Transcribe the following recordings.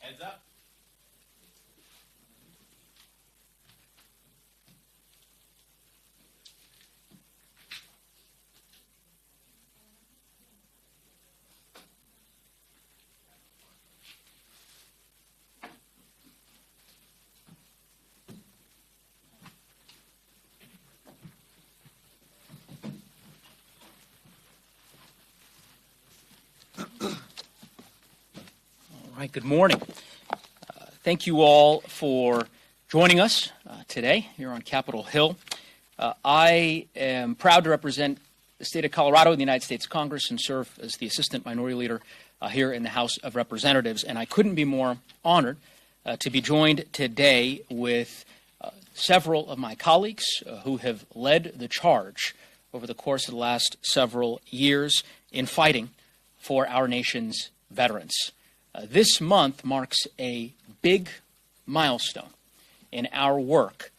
Heads up. All right, good morning. Thank you all for joining us today here on Capitol Hill. I am proud to represent the state of Colorado in the United States Congress and serve as the Assistant Minority Leader here in the House of Representatives. And I couldn't be more honored to be joined today with several of my colleagues who have led the charge over the course of the last several years in fighting for our nation's veterans. This month marks a big milestone in our work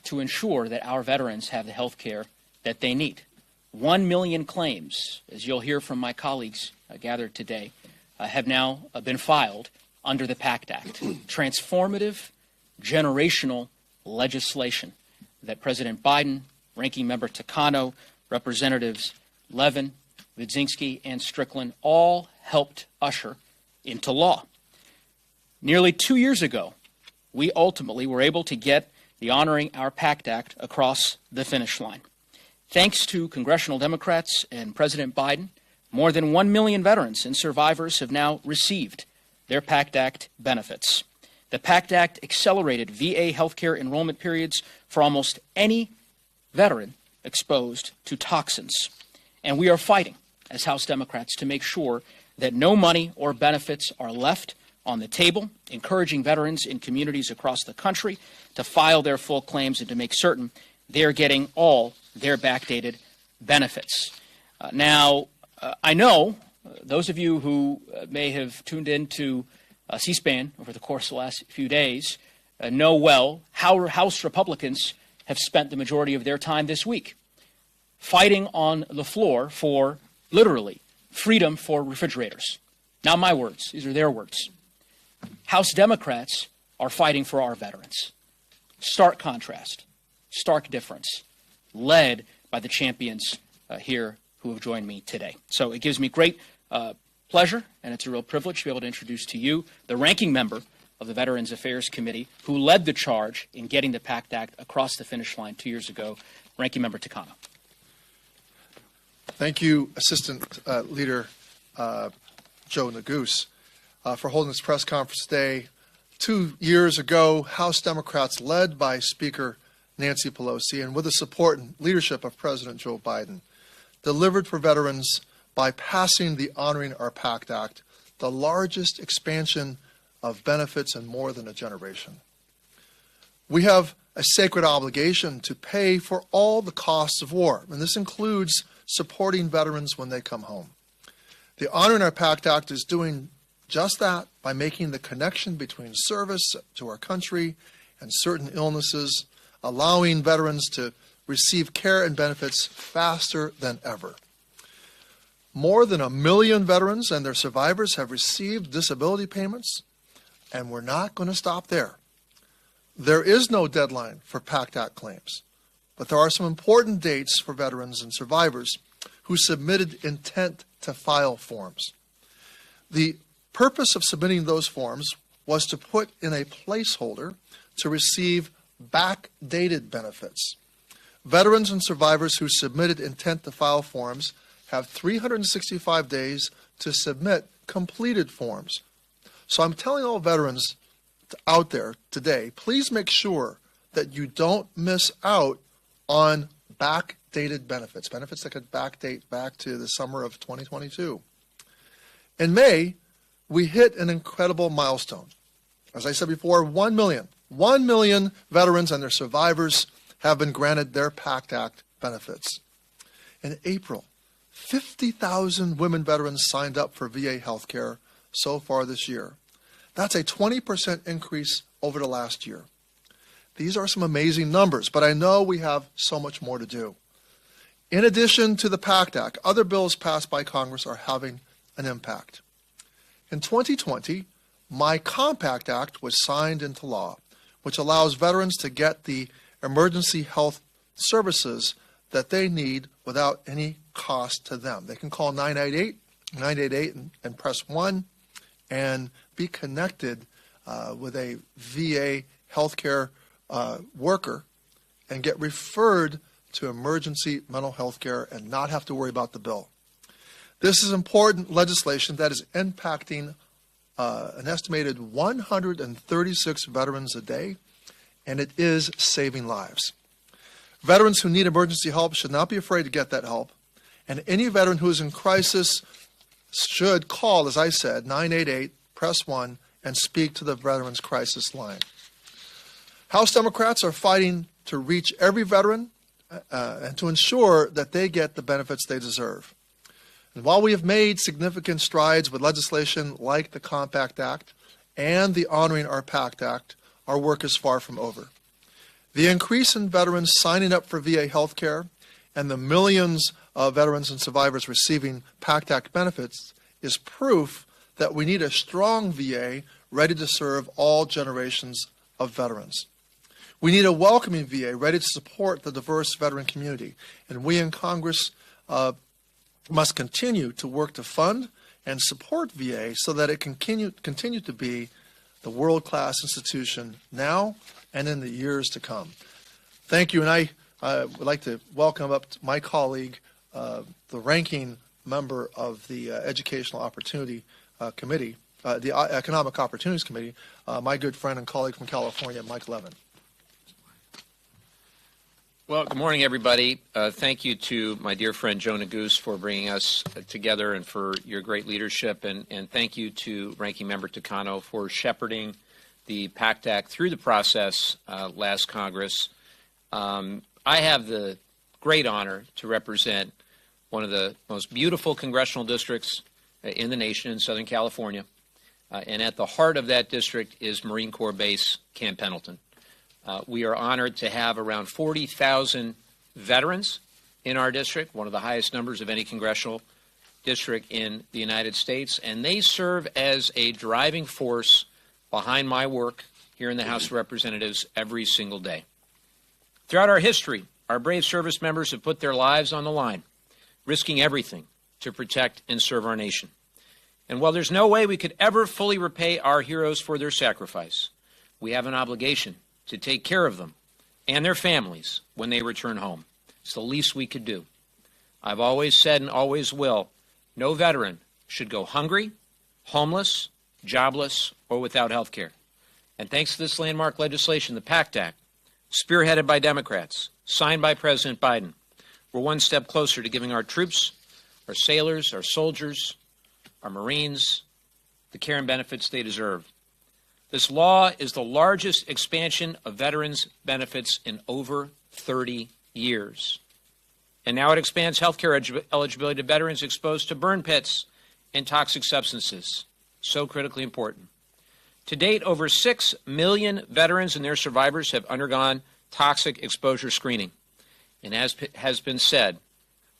to ensure that our veterans have the health care that they need. 1 million claims, as you'll hear from my colleagues gathered today, have now been filed under the PACT Act. Transformative, generational legislation that President Biden, Ranking Member Takano, Representatives Levin, Widzinski, and Strickland all helped usher into law. Nearly 2 years ago, we ultimately were able to get the Honoring Our PACT Act across the finish line. Thanks to congressional Democrats and President Biden, more than 1 million veterans and survivors have now received their PACT Act benefits. The PACT Act accelerated VA healthcare enrollment periods for almost any veteran exposed to toxins. And we are fighting as House Democrats to make sure that no money or benefits are left on the table, encouraging veterans in communities across the country to file their full claims and to make certain they're getting all their backdated benefits. I know those of you who may have tuned into C-SPAN over the course of the last few days know well how House Republicans have spent the majority of their time this week fighting on the floor for, literally, freedom for refrigerators. Not my words, these are their words. House Democrats are fighting for our veterans. Stark contrast, stark difference, led by the champions here who have joined me today. So it gives me great pleasure, and it's a real privilege to be able to introduce to you the ranking member of the Veterans Affairs Committee who led the charge in getting the PACT Act across the finish line 2 years ago, Ranking Member Takano. Thank you, Assistant Leader Joe Neguse, for holding this press conference today. 2 years ago, House Democrats, led by Speaker Nancy Pelosi and with the support and leadership of President Joe Biden, delivered for veterans by passing the Honoring Our PACT Act, the largest expansion of benefits in more than a generation. We have a sacred obligation to pay for all the costs of war, and this includes supporting veterans when they come home. The Honoring Our PACT Act is doing just that by making the connection between service to our country and certain illnesses, allowing veterans to receive care and benefits faster than ever. More than 1 million veterans and their survivors have received disability payments, and we're not going to stop there. There is no deadline for PACT Act claims, but there are some important dates for veterans and survivors who submitted intent to file forms. The purpose of submitting those forms was to put in a placeholder to receive backdated benefits. Veterans and survivors who submitted intent to file forms have 365 days to submit completed forms. So I'm telling all veterans out there today, please make sure that you don't miss out on backdated benefits that could backdate back to the summer of 2022. In May, we hit an incredible milestone. As I said before, 1 million veterans and their survivors have been granted their PACT Act benefits. In April, 50,000 women veterans signed up for VA health care so far this year. That's a 20% increase over the last year. These are some amazing numbers, but I know we have so much more to do. In addition to the PACT Act, other bills passed by Congress are having an impact. In 2020, My Compact Act was signed into law, which allows veterans to get the emergency health services that they need without any cost to them. They can call 988 and press 1 and be connected with a VA healthcare worker and get referred to emergency mental health care and not have to worry about the bill. This is important legislation that is impacting an estimated 136 veterans a day, and it is saving lives. Veterans who need emergency help should not be afraid to get that help, and any veteran who is in crisis should call, as I said, 988, press 1, and speak to the Veterans Crisis Line. House Democrats are fighting to reach every veteran and to ensure that they get the benefits they deserve. And while we have made significant strides with legislation like the Compact Act and the Honoring Our Pact Act, our work is far from over. The increase in veterans signing up for VA health care and the millions of veterans and survivors receiving Pact Act benefits is proof that we need a strong VA ready to serve all generations of veterans. We need a welcoming VA ready to support the diverse veteran community, and we in Congress must continue to work to fund and support VA so that it can continue to be the world-class institution now and in the years to come. Thank you, and I would like to welcome up my colleague, the ranking member of the Educational Opportunity Committee, the Economic Opportunities Committee, my good friend and colleague from California, Mike Levin. Well, good morning, everybody. Thank you to my dear friend Joe Neguse for bringing us together and for your great leadership. And thank you to Ranking Member Takano for shepherding the PACT Act through the process last Congress. I have the great honor to represent one of the most beautiful congressional districts in the nation in Southern California. And at the heart of that district is Marine Corps Base Camp Pendleton. We are honored to have around 40,000 veterans in our district, one of the highest numbers of any congressional district in the United States, and they serve as a driving force behind my work here in the House of Representatives every single day. Throughout our history, our brave service members have put their lives on the line, risking everything to protect and serve our nation. And while there's no way we could ever fully repay our heroes for their sacrifice, we have an obligation to take care of them and their families when they return home. It's the least we could do. I've always said and always will, no veteran should go hungry, homeless, jobless, or without health care. And thanks to this landmark legislation, the PACT Act, spearheaded by Democrats, signed by President Biden, we're one step closer to giving our troops, our sailors, our soldiers, our Marines, the care and benefits they deserve. This law is the largest expansion of veterans' benefits in over 30 years. And now it expands health care eligibility to veterans exposed to burn pits and toxic substances, so critically important. To date, over 6 million veterans and their survivors have undergone toxic exposure screening. And as has been said,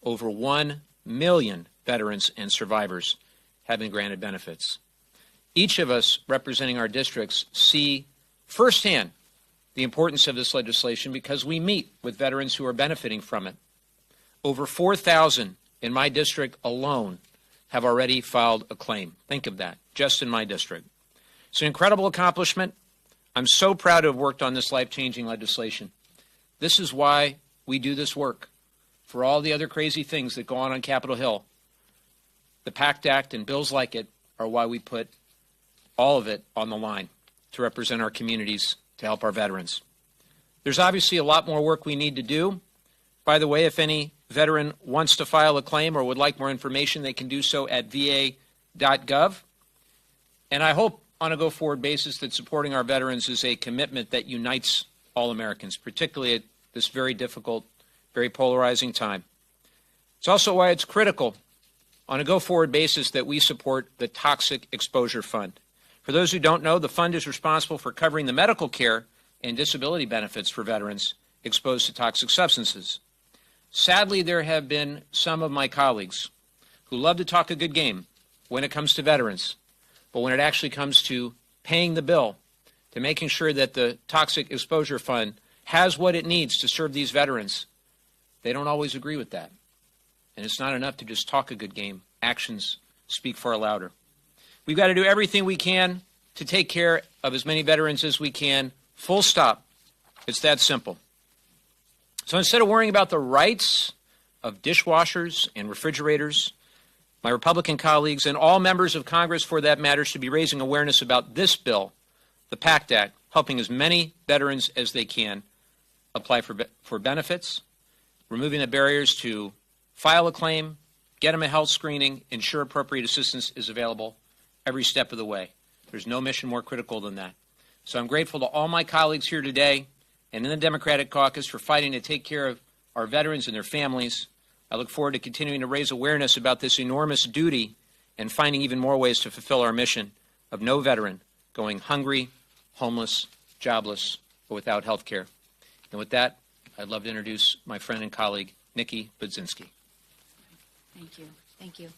over 1 million veterans and survivors have been granted benefits. Each of us representing our districts see firsthand the importance of this legislation because we meet with veterans who are benefiting from it. Over 4,000 in my district alone have already filed a claim. Think of that, just in my district. It's an incredible accomplishment. I'm so proud to have worked on this life-changing legislation. This is why we do this work. For all the other crazy things that go on Capitol Hill, the PACT Act and bills like it are why we put all of it on the line to represent our communities, to help our veterans. There's obviously a lot more work we need to do. By the way, if any veteran wants to file a claim or would like more information, they can do so at va.gov. And I hope on a go-forward basis that supporting our veterans is a commitment that unites all Americans, particularly at this very difficult, very polarizing time. It's also why it's critical on a go-forward basis that we support the Toxic Exposure Fund. For those who don't know, the fund is responsible for covering the medical care and disability benefits for veterans exposed to toxic substances. Sadly, there have been some of my colleagues who love to talk a good game when it comes to veterans, but when it actually comes to paying the bill, to making sure that the Toxic Exposure Fund has what it needs to serve these veterans, they don't always agree with that. And it's not enough to just talk a good game. Actions speak far louder. We've got to do everything we can to take care of as many veterans as we can. Full stop. It's that simple. So instead of worrying about the rights of dishwashers and refrigerators, my Republican colleagues and all members of Congress, for that matter, should be raising awareness about this bill, the PACT Act, helping as many veterans as they can apply for benefits, removing the barriers to file a claim, get them a health screening, ensure appropriate assistance is available every step of the way. There's no mission more critical than that. So I'm grateful to all my colleagues here today and in the Democratic caucus for fighting to take care of our veterans and their families. I look forward to continuing to raise awareness about this enormous duty and finding even more ways to fulfill our mission of no veteran going hungry, homeless, jobless, or without health care. And with that, I'd love to introduce my friend and colleague, Nikki Budzinski. Thank you. Thank you.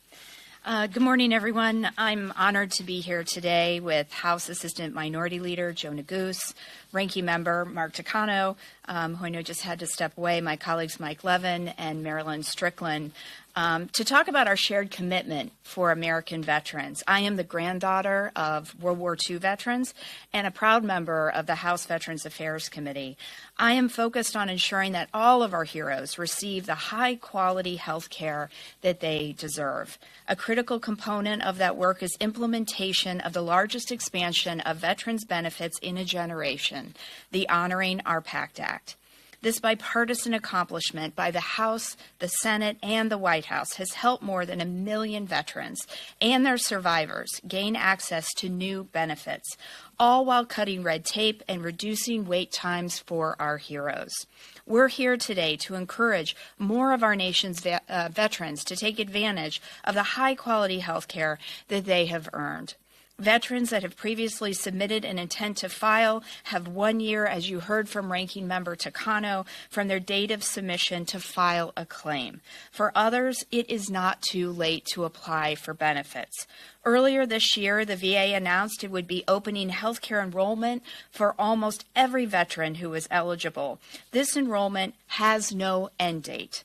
Good morning, everyone. I'm honored to be here today with House Assistant Minority Leader Joe Neguse, Ranking Member Mark Takano, who I know just had to step away, my colleagues Mike Levin and Marilyn Strickland, to talk about our shared commitment for American veterans. I am the granddaughter of World War II veterans and a proud member of the House Veterans Affairs Committee. I am focused on ensuring that all of our heroes receive the high-quality health care that they deserve. A critical component of that work is implementation of the largest expansion of veterans' benefits in a generation, the Honoring Our PACT Act. This bipartisan accomplishment by the House, the Senate, and the White House has helped more than 1 million veterans and their survivors gain access to new benefits, all while cutting red tape and reducing wait times for our heroes. We're here today to encourage more of our nation's veterans to take advantage of the high-quality health care that they have earned. Veterans that have previously submitted an intent to file have 1 year, as you heard from Ranking Member Takano, from their date of submission to file a claim. For others, it is not too late to apply for benefits. Earlier this year, the VA announced it would be opening healthcare enrollment for almost every veteran who is eligible. This enrollment has no end date.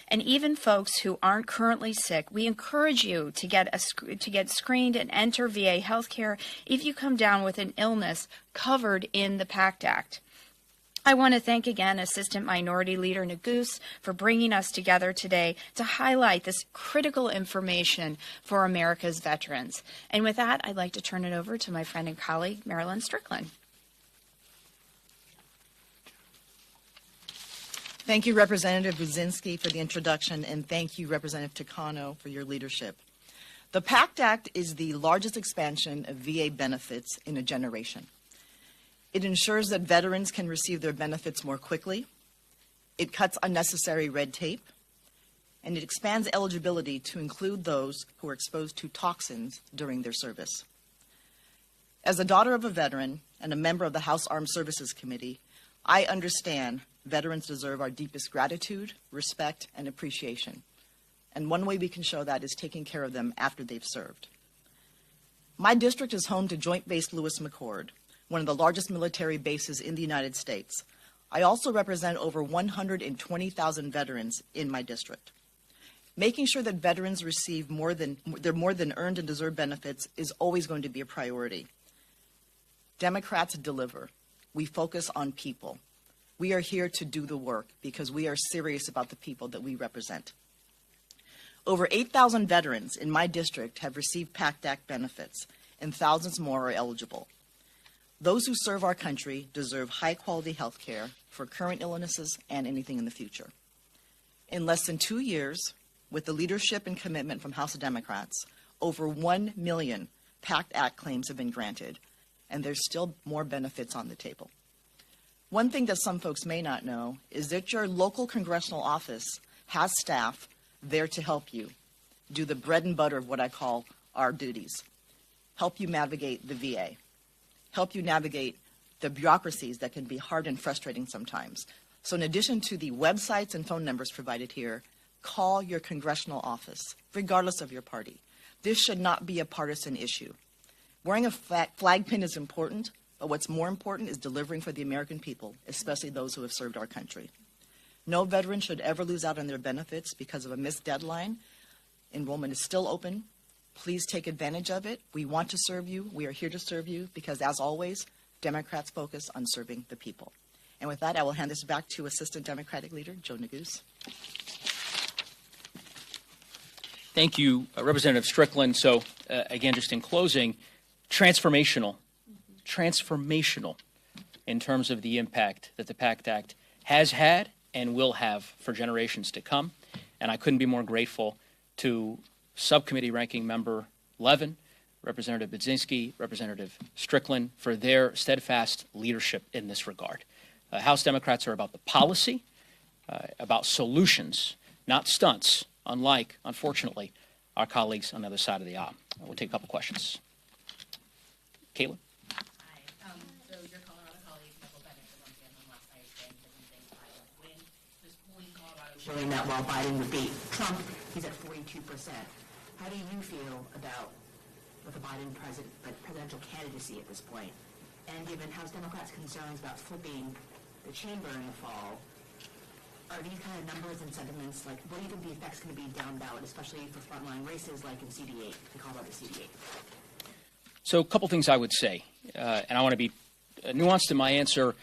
And even folks who aren't currently sick, we encourage you to get screened and enter VA healthcare if you come down with an illness covered in the PACT Act. I want to thank again Assistant Minority Leader Neguse for bringing us together today to highlight this critical information for America's veterans. And with that, I'd like to turn it over to my friend and colleague, Marilyn Strickland. Thank you, Representative Budzinski, for the introduction, and thank you, Representative Takano, for your leadership. The PACT Act is the largest expansion of VA benefits in a generation. It ensures that veterans can receive their benefits more quickly. It cuts unnecessary red tape, and it expands eligibility to include those who are exposed to toxins during their service. As a daughter of a veteran and a member of the House Armed Services Committee, I understand veterans deserve our deepest gratitude, respect, and appreciation. And one way we can show that is taking care of them after they've served. My district is home to Joint Base Lewis McChord, one of the largest military bases in the United States. I also represent over 120,000 veterans in my district. Making sure that veterans receive their more than earned and deserved benefits is always going to be a priority. Democrats deliver. We focus on people. We are here to do the work because we are serious about the people that we represent. Over 8,000 veterans in my district have received PACT Act benefits, and thousands more are eligible. Those who serve our country deserve high-quality health care for current illnesses and anything in the future. In less than 2 years, with the leadership and commitment from House Democrats, over 1 million PACT Act claims have been granted, and there's still more benefits on the table. One thing that some folks may not know is that your local congressional office has staff there to help you do the bread and butter of what I call our duties. Help you navigate the VA. Help you navigate the bureaucracies that can be hard and frustrating sometimes. So in addition to the websites and phone numbers provided here, call your congressional office, regardless of your party. This should not be a partisan issue. Wearing a flag pin is important, but what's more important is delivering for the American people, especially those who have served our country. No veteran should ever lose out on their benefits because of a missed deadline. Enrollment is still open. Please take advantage of it. We want to serve you. We are here to serve you because, as always, Democrats focus on serving the people. And with that, I will hand this back to Assistant Democratic Leader Joe Neguse. Thank you, Representative Strickland. So, again, just in closing, transformational in terms of the impact that the PACT Act has had and will have for generations to come. And I couldn't be more grateful to Subcommittee Ranking Member Levin, Representative Budzinski, Representative Strickland for their steadfast leadership in this regard. House Democrats are about the policy, about solutions, not stunts, unlike, unfortunately, our colleagues on the other side of the aisle. We'll take a couple questions. Caitlin? Hi. So your Colorado colleague, Michael Bennett, was on CNN last night saying that he thinks Biden would win. This polling in Colorado showing that while Biden would beat Trump, he's at 42%. How do you feel about the Biden presidential candidacy at this point? And given House Democrats' concerns about flipping the chamber in the fall, are these kind of numbers and sentiments, like, what do you think the effect's going to be down ballot, especially for frontline races like in CD8, in Colorado CD8? So a couple things I would say, and I want to be nuanced in my answer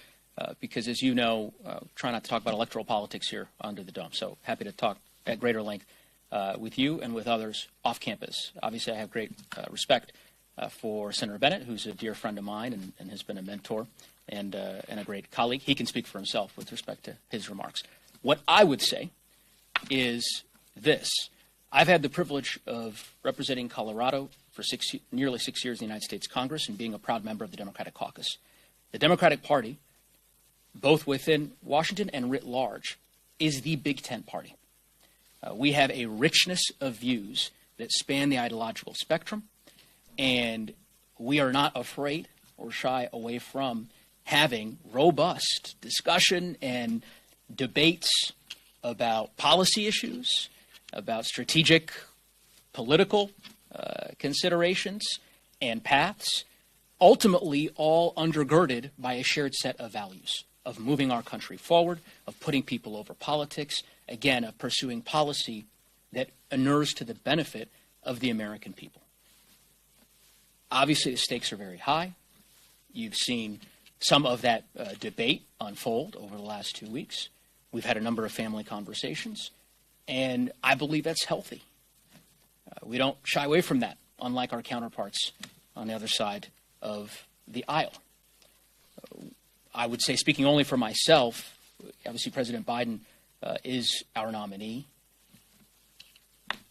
because, as you know, try not to talk about electoral politics here under the dome. So happy to talk at greater length with you and with others off campus. Obviously, I have great respect for Senator Bennett, who's a dear friend of mine and has been a mentor and a great colleague. He can speak for himself with respect to his remarks. What I would say is this. I've had the privilege of representing Colorado for nearly 6 years in the United States Congress and being a proud member of the Democratic Caucus. The Democratic Party, both within Washington and writ large, is the Big Tent party. We have a richness of views that span the ideological spectrum, and we are not afraid or shy away from having robust discussion and debates about policy issues, about strategic political considerations and paths, ultimately all undergirded by a shared set of values of moving our country forward, of putting people over politics, again, of pursuing policy that inures to the benefit of the American people. Obviously, the stakes are very high. You've seen some of that debate unfold over the last 2 weeks. We've had a number of family conversations, and I believe that's healthy. We don't shy away from that, unlike our counterparts on the other side of the aisle. I would say, speaking only for myself, obviously President Biden is our nominee.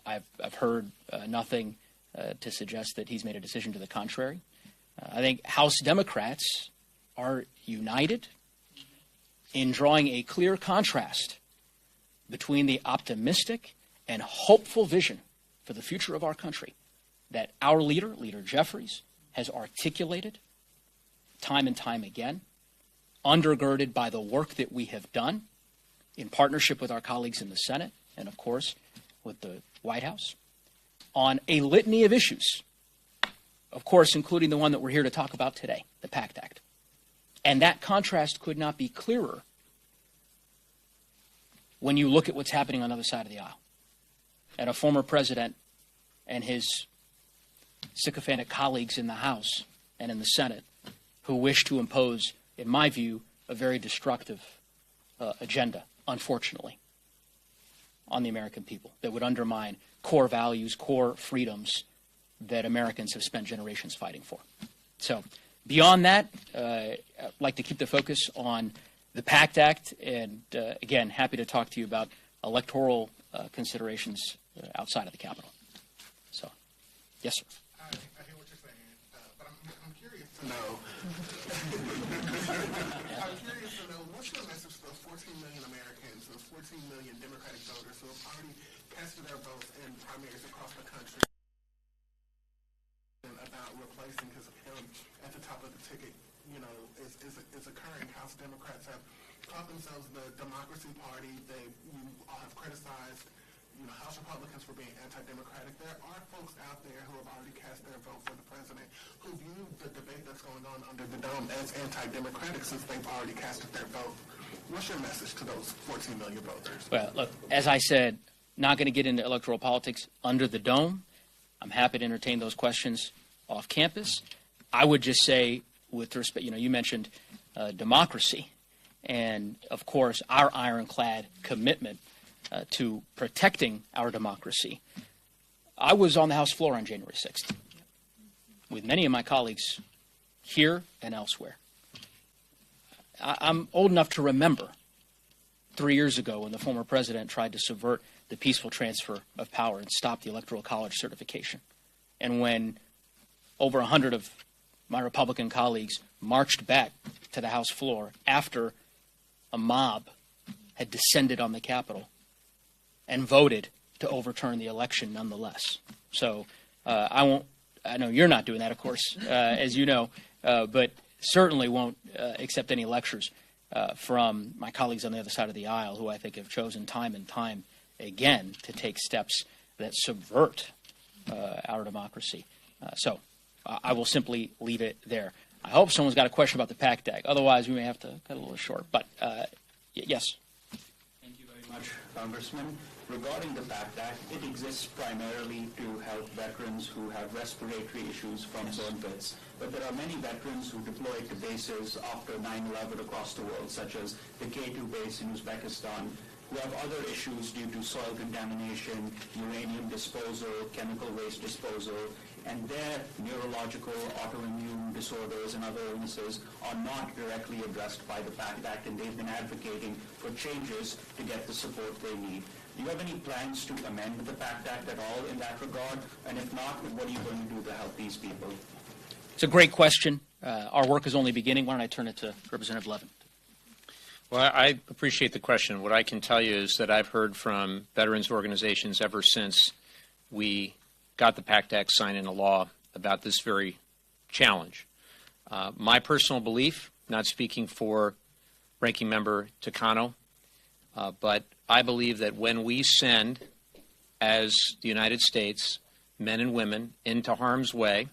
I've heard nothing to suggest that he's made a decision to the contrary. I think House Democrats are united in drawing a clear contrast between the optimistic and hopeful vision for the future of our country that our leader, Leader Jeffries, has articulated time and time again, undergirded by the work that we have done in partnership with our colleagues in the Senate and, of course, with the White House, on a litany of issues, of course, including the one that we're here to talk about today, the PACT Act. And that contrast could not be clearer when you look at what's happening on the other side of the aisle, and a former president and his sycophantic colleagues in the House and in the Senate who wish to impose, in my view, a very destructive agenda, unfortunately, on the American people that would undermine core values, core freedoms that Americans have spent generations fighting for. So beyond that, I'd like to keep the focus on the PACT Act, and again, happy to talk to you about electoral considerations outside of the Capitol. So, yes, sir. I hear what you're saying, but I'm curious to know. I'm curious to know what's your message to those 14 million Americans, those 14 million Democratic voters who have already casted their votes in primaries across the country about replacing his him at the top of the ticket, is occurring. House Democrats have called themselves the Democracy Party. They all have criticized House Republicans for being anti-democratic. There are folks out there who have already cast their vote for the president who view the debate that's going on under the dome as anti-democratic since they've already casted their vote. What's your message to those 14 million voters? Well, look, as I said, not going to get into electoral politics under the dome. I'm happy to entertain those questions off campus. I would just say, with respect, you mentioned democracy, and of course, our ironclad commitment to protecting our democracy. I was on the House floor on January 6th with many of my colleagues here and elsewhere. I'm old enough to remember 3 years ago when the former president tried to subvert the peaceful transfer of power and stop the Electoral College certification. And when over 100 of my Republican colleagues marched back to the House floor after a mob had descended on the Capitol and voted to overturn the election nonetheless. So I know you're not doing that, of course, as you know, but certainly won't accept any lectures from my colleagues on the other side of the aisle who I think have chosen time and time again to take steps that subvert our democracy. So I will simply leave it there. I hope someone's got a question about the PACT Act. Otherwise, we may have to cut a little short. But yes. Thank you very much, Congressman. Regarding the PACT Act, it exists primarily to help veterans who have respiratory issues from zone pits. But there are many veterans who deployed to bases after 9/11 across the world, such as the K2 base in Uzbekistan, who have other issues due to soil contamination, uranium disposal, chemical waste disposal, and their neurological, autoimmune disorders and other illnesses are not directly addressed by the PACT Act, and they've been advocating for changes to get the support they need. Do you have any plans to amend the PACT Act at all in that regard? And if not, what are you going to do to help these people? It's a great question. Our work is only beginning. Why don't I turn it to Representative Levin? Well, I appreciate the question. What I can tell you is that I've heard from veterans organizations ever since we got the PACT Act signed into law about this very challenge. My personal belief, not speaking for Ranking Member Takano, but I believe that when we send, as the United States, men and women into harm's way,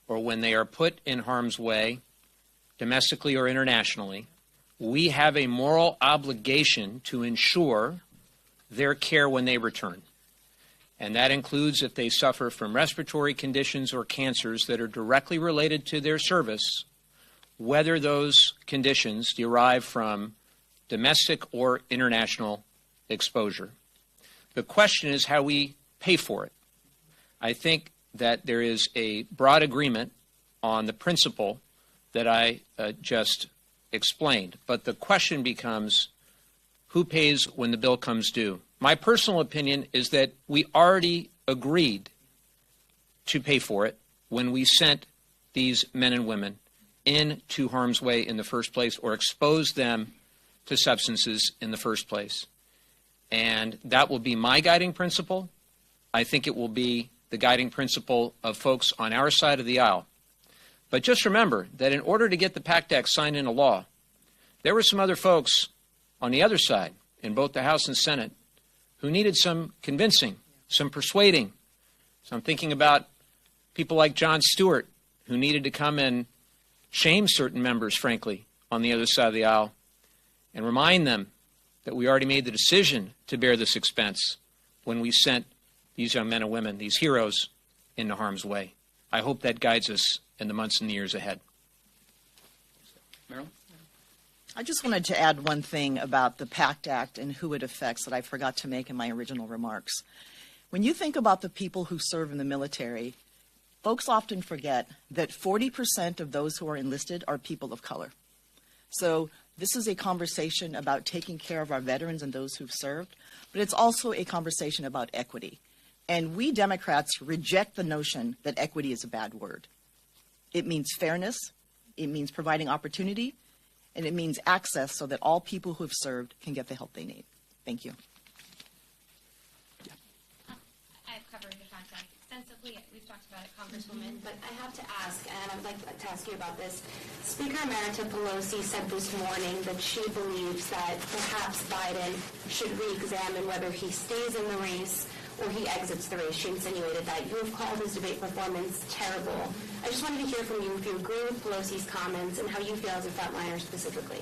or when they are put in harm's way, domestically or internationally, we have a moral obligation to ensure their care when they return. And that includes if they suffer from respiratory conditions or cancers that are directly related to their service, whether those conditions derive from domestic or international exposure. The question is how we pay for it. I think that there is a broad agreement on the principle that I just explained. But the question becomes, who pays when the bill comes due? My personal opinion is that we already agreed to pay for it when we sent these men and women into harm's way in the first place or exposed them to substances in the first place. And that will be my guiding principle. I think it will be the guiding principle of folks on our side of the aisle. But just remember that in order to get the PACT Act signed into law, there were some other folks on the other side, in both the House and Senate, who needed some convincing, some persuading. So I'm thinking about people like Jon Stewart, who needed to come and shame certain members, frankly, on the other side of the aisle, and remind them that we already made the decision to bear this expense when we sent these young men and women, these heroes, into harm's way. I hope that guides us in the months and the years ahead. Marilyn? I just wanted to add one thing about the PACT Act and who it affects that I forgot to make in my original remarks. When you think about the people who serve in the military, folks often forget that 40% of those who are enlisted are people of color. So this is a conversation about taking care of our veterans and those who've served, but it's also a conversation about equity. And we Democrats reject the notion that equity is a bad word. It means fairness, it means providing opportunity, and it means access so that all people who have served can get the help they need. Thank you. I've covered the PACT Act extensively. We've talked about it, Congresswoman, but I have to ask, and I would like to ask you about this. Speaker Emerita Pelosi said this morning that she believes that perhaps Biden should re-examine whether he stays in the race or he exits the race. She insinuated that. You have called his debate performance terrible. I just wanted to hear from you if you agree with Pelosi's comments and how you feel as a frontliner specifically.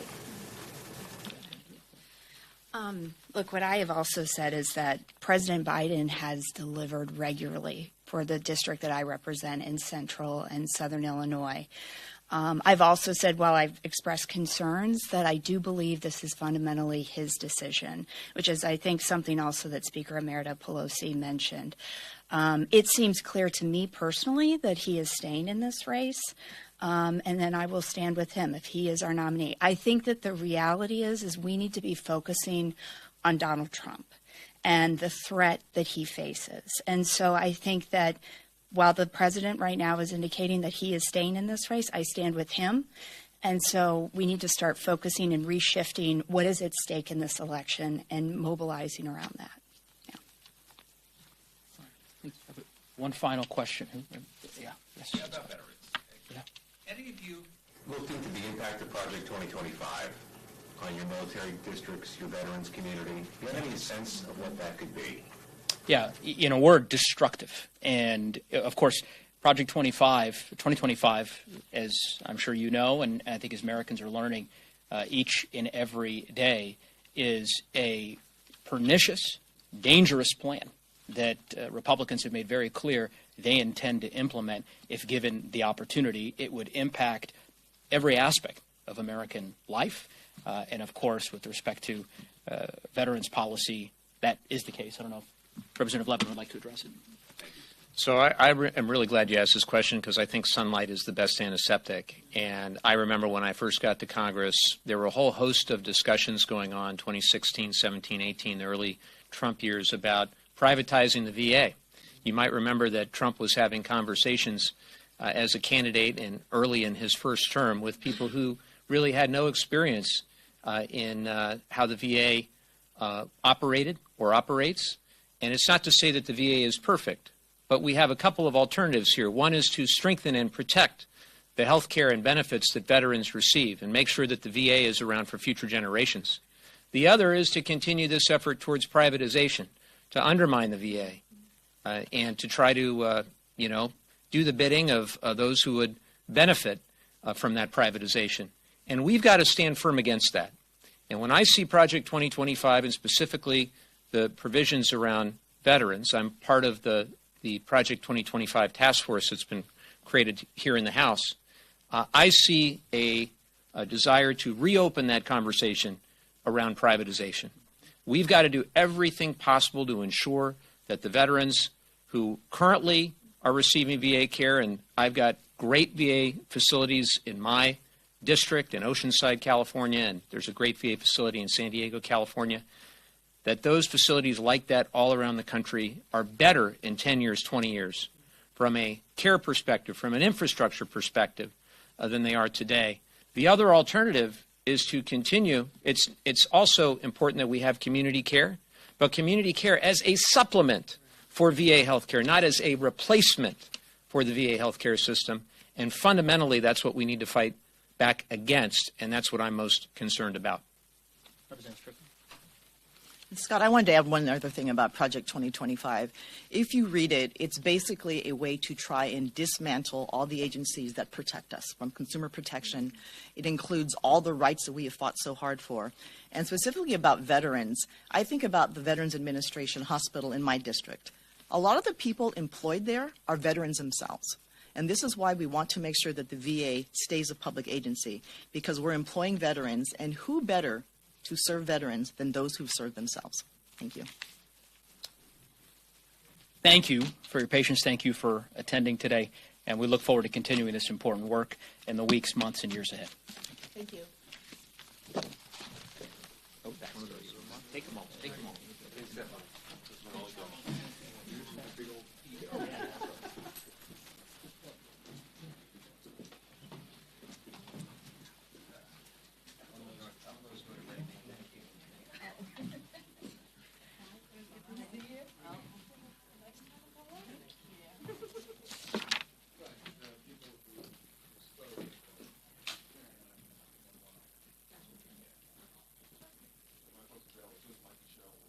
Look, what I have also said is that President Biden has delivered regularly for the district that I represent in Central and Southern Illinois. I've also said, while I've expressed concerns, that I do believe this is fundamentally his decision, which is, I think, something also that Speaker Emerita Pelosi mentioned. It seems clear to me personally that he is staying in this race. And then I will stand with him if he is our nominee. I think that the reality is we need to be focusing on Donald Trump and the threat that he faces. And so I think that while the president right now is indicating that he is staying in this race, I stand with him. And so we need to start focusing and reshifting what is at stake in this election and mobilizing around that. Yeah. One final question. Yeah. Yes. Yeah, about veterans. Yeah. Any of you looked into the impact of Project 2025 on your military districts, your veterans community? Do you have any sense of what that could be? Yeah, in a word, destructive. And, of course, Project 2025, as I'm sure you know, and I think as Americans are learning each and every day, is a pernicious, dangerous plan that Republicans have made very clear they intend to implement if given the opportunity. It would impact every aspect of American life. And, of course, with respect to veterans policy, that is the case. I don't know if Representative Levin would like to address it. So I am really glad you asked this question because I think sunlight is the best antiseptic. And I remember when I first got to Congress, there were a whole host of discussions going on, 2016, 17, 18, the early Trump years, about privatizing the VA. You might remember that Trump was having conversations as a candidate and early in his first term with people who really had no experience in how the VA operated or operates. And it's not to say that the VA is perfect, but we have a couple of alternatives here. One is to strengthen and protect the health care and benefits that veterans receive and make sure that the VA is around for future generations. The other is to continue this effort towards privatization, to undermine the VA, and to try to, do the bidding of those who would benefit from that privatization. And we've got to stand firm against that. And when I see Project 2025 and specifically the provisions around veterans, I'm part of the Project 2025 task force that's been created here in the House. I see a desire to reopen that conversation around privatization. We've got to do everything possible to ensure that the veterans who currently are receiving VA care, and I've got great VA facilities in my district in Oceanside, California, and there's a great VA facility in San Diego, California, that those facilities like that all around the country are better in 10 years, 20 years, from a care perspective, from an infrastructure perspective, than they are today. The other alternative is to continue. It's also important that we have community care, but community care as a supplement for VA health care, not as a replacement for the VA health care system. And fundamentally, that's what we need to fight back against, and that's what I'm most concerned about. Representative Strickland. Scott, I wanted to add one other thing about Project 2025. If you read it, it's basically a way to try and dismantle all the agencies that protect us, from consumer protection. It includes all the rights that we have fought so hard for. And specifically about veterans, I think about the Veterans Administration Hospital in my district. A lot of the people employed there are veterans themselves. And this is why we want to make sure that the VA stays a public agency, because we're employing veterans, and who better to serve veterans than those who've served themselves. Thank you. Thank you for your patience. Thank you for attending today. And we look forward to continuing this important work in the weeks, months, and years ahead. Thank you. Oh, that's one of those. Take them all. Take them all.